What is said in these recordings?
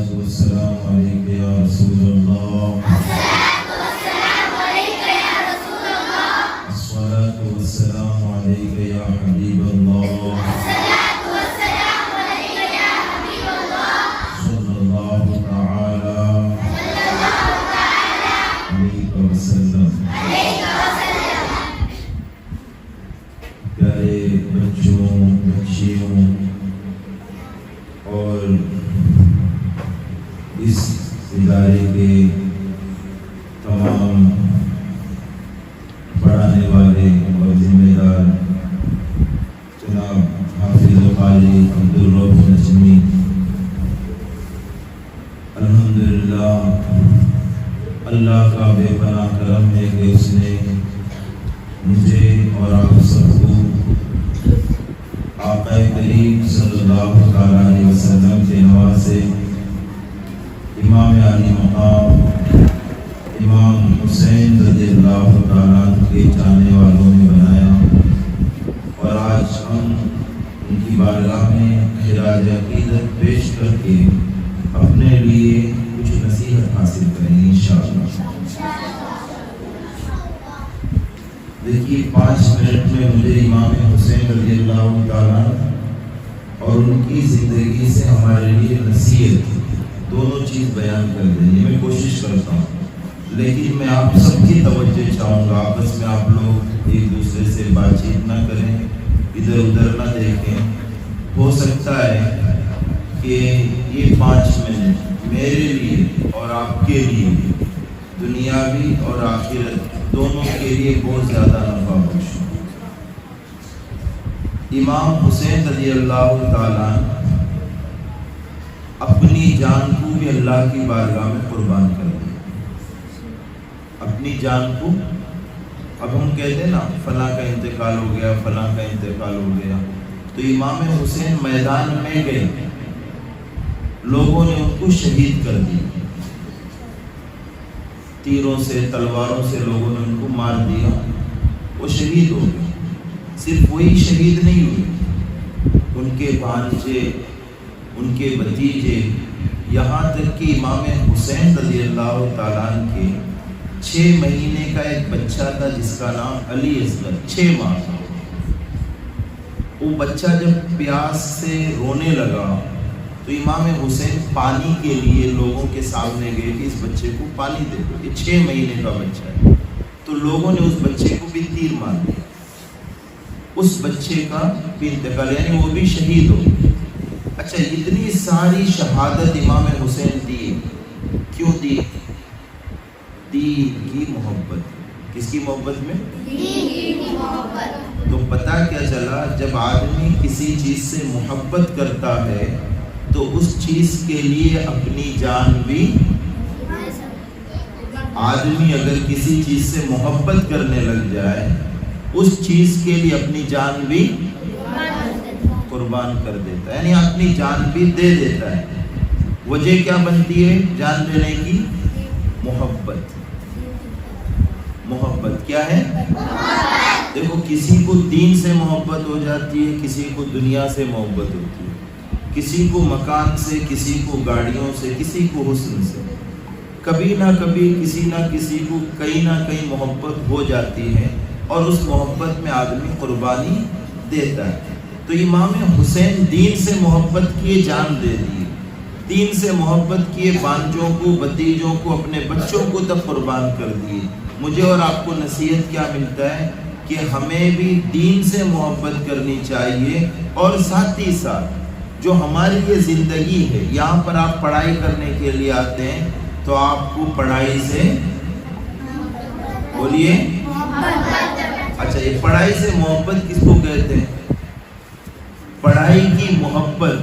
الصلاة والسلام عليك يا رسول الله الصلاة والسلام عليك يا حبيب الله صلى الله تعالى عليك وسلم. پیارے بچوں بچیوں اور اس ادارے کے تمام پڑھانے والے اور ذمہ دار جناب حافظ و قاری عبدالرؤف نجمی، الحمدللہ اللہ کا بے پناہ کرم ہے کہ اس نے مجھے اور آپ سب کو آقا کریم صلی اللہ علیہ وسلم کے نواز سے امام علی مقام امام حسین رضی اللہ تعالیٰ کے چاہنے والوں میں بنایا، اور آج ہم ان کی بارگاہ میں خراج عقیدت پیش کر کے اپنے لیے کچھ نصیحت حاصل کریں گے انشاءاللہ. دیکھیے 5 منٹ میں مجھے امام حسین رضی اللہ تعالیٰ اور ان کی زندگی سے ہمارے لیے نصیحت دونوں چیز بیان کر دیں. میں کوشش کرتا ہوں، لیکن میں آپ سب کی توجہ چاہوں گا. آپس میں آپ لوگ ایک دوسرے سے بات چیت نہ کریں، ادھر ادھر نہ دیکھیں. ہو سکتا ہے کہ یہ 5 منٹ میرے لیے اور آپ کے لیے دنیاوی اور آخرت دونوں کے لیے بہت زیادہ نفع بخش. امام حسین رضی اللہ تعالیٰ اپنی جان کو بھی اللہ کی بارگاہ میں قربان کر دی. اپنی جان کو، اب ہم کہتے ہیں نا فلاں کا انتقال ہو گیا، فلاں کا انتقال ہو گیا، تو امام حسین میدان میں گئے، لوگوں نے ان کو شہید کر دیا، تیروں سے تلواروں سے لوگوں نے ان کو مار دیا، وہ شہید ہو گئے. صرف وہی شہید نہیں ہوئے، ان کے بھانجے، ان کے بھتیجے، یہاں تک کہ امام حسین رضی اللہ تعالیٰ کے 6 مہینے کا ایک بچہ تھا جس کا نام علی اصغر، 6 ماہ کا. وہ بچہ جب پیاس سے رونے لگا تو امام حسین پانی کے لیے لوگوں کے سامنے گئے کہ اس بچے کو پانی دے دو، یہ 6 مہینے کا بچہ ہے. تو لوگوں نے اس بچے کو بھی تیر مار دیا، اس بچے کا بھی انتقال، یعنی وہ بھی شہید ہو گیا. اچھا، اتنی ساری شہادت امام حسین دی، کیوں دی؟ دین کی محبت. کس کی محبت میں؟ دین کی محبت. تو پتہ کیا چلا، جب آدمی کسی چیز سے محبت کرتا ہے تو اس چیز کے لیے اپنی جان بھی، آدمی اگر کسی چیز سے محبت کرنے لگ جائے اس چیز کے لیے اپنی جان بھی قربان کر دیتا ہے، یعنی اپنی جان بھی دے دیتا ہے. وجہ کیا بنتی ہے جان دینے کی؟ محبت. محبت کیا ہے؟ دیکھو، کسی کو دین سے محبت ہو جاتی ہے، کسی کو دنیا سے محبت ہوتی ہے، کسی کو مکان سے، کسی کو گاڑیوں سے، کسی کو حسن سے. کبھی نہ کبھی کسی نہ کسی کو کہیں نہ کہیں محبت ہو جاتی ہے اور اس محبت میں آدمی قربانی دیتا ہے. تو امام حسین دین سے محبت کیے جان دے دی، دین سے محبت کیے بانجوں کو، بھتیجوں کو، اپنے بچوں کو تک قربان کر دیے. مجھے اور آپ کو نصیحت کیا ملتا ہے کہ ہمیں بھی دین سے محبت کرنی چاہیے، اور ساتھ ہی ساتھ جو ہماری یہ زندگی ہے، یہاں پر آپ پڑھائی کرنے کے لیے آتے ہیں تو آپ کو پڑھائی سے بولیے. اچھا، یہ پڑھائی سے محبت کس کو کہتے ہیں؟ پڑھائی کی محبت.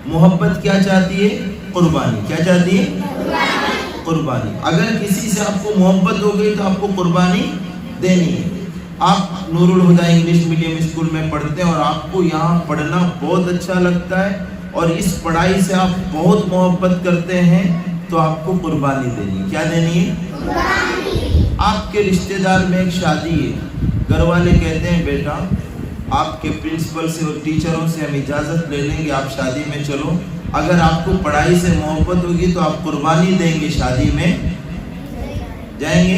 محبت کیا چاہتی ہے؟ قربانی. کیا چاہتی ہے؟ قربانی. اگر کسی سے آپ کو محبت ہو گئی تو آپ کو قربانی دینی ہے. آپ نور الہدیٰ انگلش میڈیم اسکول میں پڑھتے ہیں اور آپ کو یہاں پڑھنا بہت اچھا لگتا ہے اور اس پڑھائی سے آپ بہت محبت کرتے ہیں تو آپ کو قربانی دینی ہے. کیا دینی ہے؟ قربانی. آپ کے رشتہ دار میں ایک شادی ہے، گھر والے کہتے ہیں بیٹا آپ کے پرنسپل سے اور ٹیچروں سے ہم اجازت لے لیں گے، آپ شادی میں چلو، اگر آپ کو پڑھائی سے محبت ہوگی تو آپ قربانی دیں گے، شادی میں جائیں گے۔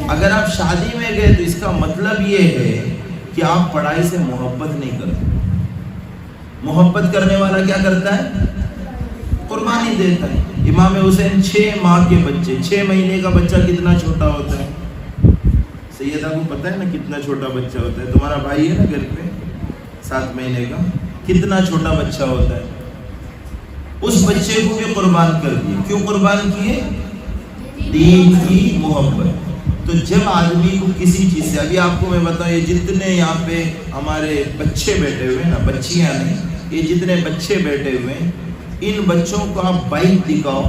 اگر آپ شادی میں گئے تو اس کا مطلب یہ ہے کہ آپ پڑھائی سے محبت نہیں کرتے۔ محبت کرنے والا کیا کرتا ہے؟ قربانی دیتا ہے۔ امام حسین 6 ماہ کے بچے، 6 مہینے کا بچہ کتنا چھوٹا ہوتا ہے؟ سیدہ کو پتہ ہے نا کتنا چھوٹا بچہ ہوتا ہے؟ تمہارا بھائی ہے نا گھر پہ 7 مہینے کا، کتنا چھوٹا بچہ ہوتا ہے؟ اس بچے کو بھی قربان کر دیے۔ کیوں قربان کیے؟ دین کی محبت۔ تو جب آدمی کو کسی چیز سے، ابھی آپ کو میں بتاؤں، یہ جتنے یہاں پہ ہمارے بچے بیٹھے ہوئے ہیں نا، بچیاں نہیں، یہ جتنے بچے بیٹھے ہوئے ہیں، ان بچوں کو آپ بائک دکھاؤ،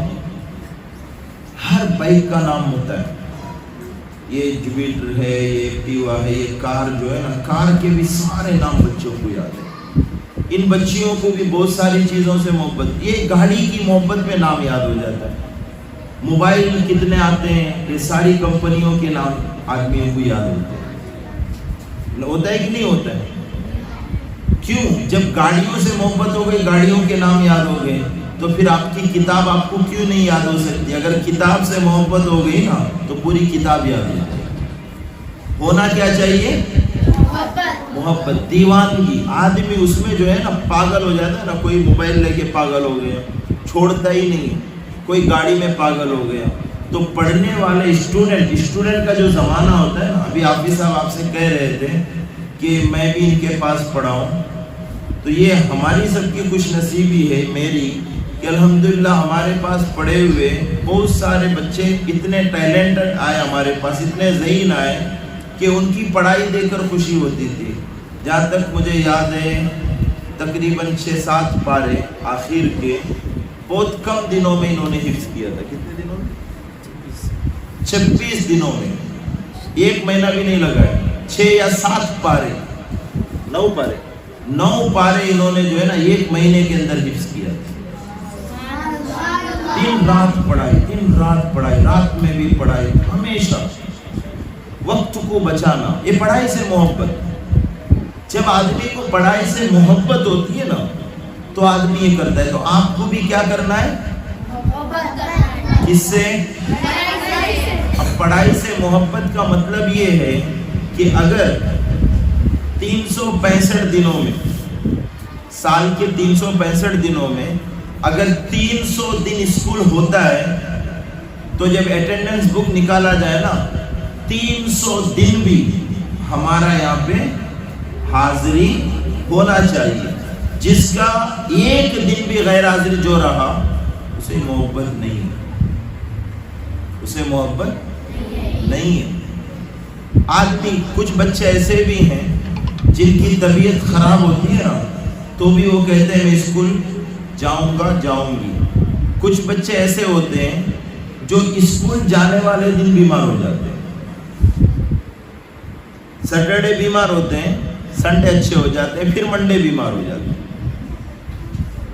ہر بائک کا نام ہوتا ہے۔ یہ جوپیٹر ہے، یہ ایکٹیوا ہے، یہ کار جو ہے نا، کار کے بھی سارے نام بچوں کو یاد ہے۔ ان بچیوں کو بھی بہت ساری چیزوں سے محبت، یہ گاڑی کی محبت میں نام یاد ہو جاتا ہے۔ موبائل کتنے آتے ہیں، یہ ساری کمپنیوں کے نام آدمیوں کو یاد ہوتے ہیں۔ ہوتا ہے کہ نہیں ہوتا ہے؟ کیوں؟ جب گاڑیوں سے محبت ہو گئی، گاڑیوں کے نام یاد ہو گئے، تو پھر آپ کی کتاب آپ کو کیوں نہیں یاد ہو سکتی؟ اگر کتاب سے محبت ہو گئی نا تو پوری کتاب یاد ہو جائے۔ ہونا کیا چاہیے؟ محبت، دیوانگی۔ آدمی اس میں جو ہے نا پاگل ہو جاتا ہے نا، کوئی موبائل لے کے پاگل ہو گیا، چھوڑتا ہی نہیں، کوئی گاڑی میں پاگل ہو گیا۔ تو پڑھنے والے اسٹوڈنٹ کا جو زمانہ ہوتا ہے نا، ابھی حافظ صاحب آپ سے کہہ رہے تھے کہ میں بھی ان کے پاس پڑھا ہوں، تو یہ ہماری سب کی خوش نصیبی ہے، میری، کہ الحمدللہ ہمارے پاس پڑھے ہوئے بہت سارے بچے اتنے ٹیلنٹڈ آئے ہمارے پاس، اتنے ذہین آئے کہ ان کی پڑھائی دیکھ کر خوشی ہوتی تھی۔ جہاں تک مجھے یاد ہے تقریباً 6-7 پارے آخر کے بہت کم دنوں میں انہوں نے حفظ کیا تھا۔ کتنے دنوں میں؟ 26 دنوں میں، 1 مہینہ بھی نہیں لگا ہے۔ 6 یا 7 پارے، 9 پارے انہوں نے جو ہے نا 1 مہینے کے اندر حفظ کیا تھا۔ دن رات پڑھائی، رات میں بھی پڑھائی، ہمیشہ وقت کو بچانا، یہ پڑھائی سے محبت۔ جب آدمی کو پڑھائی سے محبت ہوتی ہے نا تو آدمی یہ کرتا ہے۔ تو آپ کو بھی کیا کرنا ہے؟ کس سے؟ اب پڑھائی سے محبت کا مطلب یہ ہے کہ اگر 365 دنوں میں، سال کے 365 دنوں میں اگر 300 دن اسکول ہوتا ہے تو جب اٹینڈنس بک نکالا جائے نا، 300 دن بھی ہمارا یہاں پہ حاضری ہونا چاہیے۔ جس کا 1 دن بھی غیر حاضری جو رہا، اسے محبت نہیں ہے، اسے محبت نہیں ہے۔ آدمی، کچھ بچے ایسے بھی ہیں جن کی طبیعت خراب ہوتی ہے نا تو بھی وہ کہتے ہیں میں اسکول جاؤں گی۔ کچھ بچے ایسے ہوتے ہیں جو اسکول جانے والے دن بیمار ہو جاتے ہیں، سیٹرڈے بیمار ہوتے ہیں، سنڈے اچھے ہو جاتے ہیں، پھر منڈے بیمار ہو جاتے ہیں۔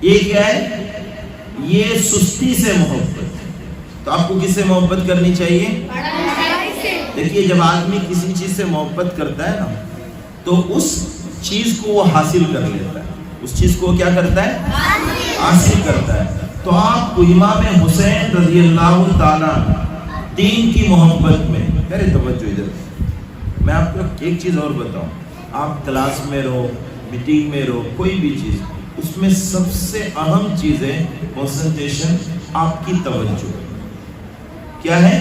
یہ کیا ہے؟ یہ سستی سے محبت۔ تو آپ کو کس سے محبت کرنی چاہیے؟ دیکھیے، جب آدمی کسی چیز سے محبت کرتا ہے نا تو اس چیز کو وہ حاصل کر لیتا ہے، اس چیز کو کیا کرتا ہے؟ حاصل کرتا ہے۔ تو آپ کو امام حسین رضی اللہ تعالیٰ دین کی محبت میں، میرے توجہ ادھر، میں آپ کو ایک چیز اور بتاؤں، آپ کلاس میں رہو، میٹنگ میں رہو، کوئی بھی چیز، اس میں سب سے اہم چیز ہے کنسنٹریشن، آپ کی توجہ۔ کیا ہے؟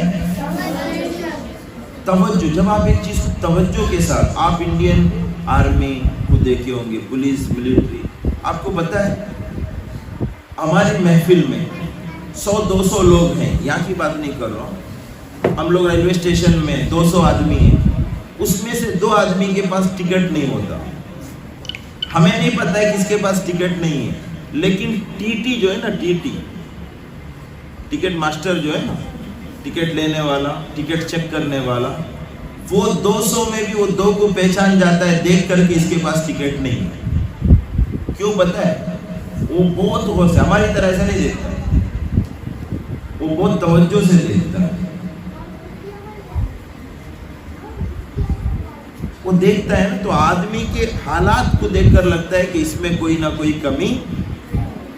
توجہ۔ جب آپ ایک چیز توجہ کے ساتھ، آپ انڈین آرمی کو دیکھے ہوں گے، پولیس، ملٹری، آپ کو پتہ ہے ہماری محفل میں 100-200 لوگ ہیں، یہاں کی بات نہیں کر رہا ہوں، ہم لوگ ریلوے اسٹیشن میں 200 آدمی ہیں، اس میں سے 2 آدمی کے پاس ٹکٹ نہیں ہوتا، ہمیں نہیں پتا ہے کس کے پاس ٹکٹ نہیں ہے، لیکن ٹی ٹی جو ہے نا، ٹکٹ ماسٹر جو ہے نا، ٹکٹ لینے والا، ٹکٹ چیک کرنے والا، وہ 200 میں بھی وہ 2 کو پہچان جاتا ہے دیکھ کر کے اس کے پاس ٹکٹ نہیں ہے۔ کیوں پتا ہے؟ وہ بہت غور سے، ہماری طرح ایسا نہیں دیکھتا، وہ بہت توجہ سے دیکھتا ہے، وہ دیکھتا ہے نا تو آدمی کے حالات کو دیکھ کر لگتا ہے کہ اس میں کوئی نہ کوئی کمی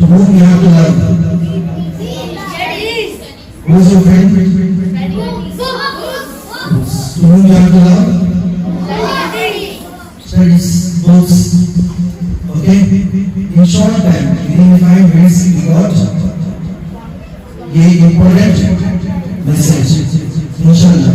To whom you have to love? Who is your friend? To whom you have to love? Studies, books. Okay? In short time, within 5 minutes, we got a important message. Inshallah.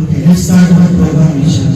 Okay, let's start our program. Inshallah.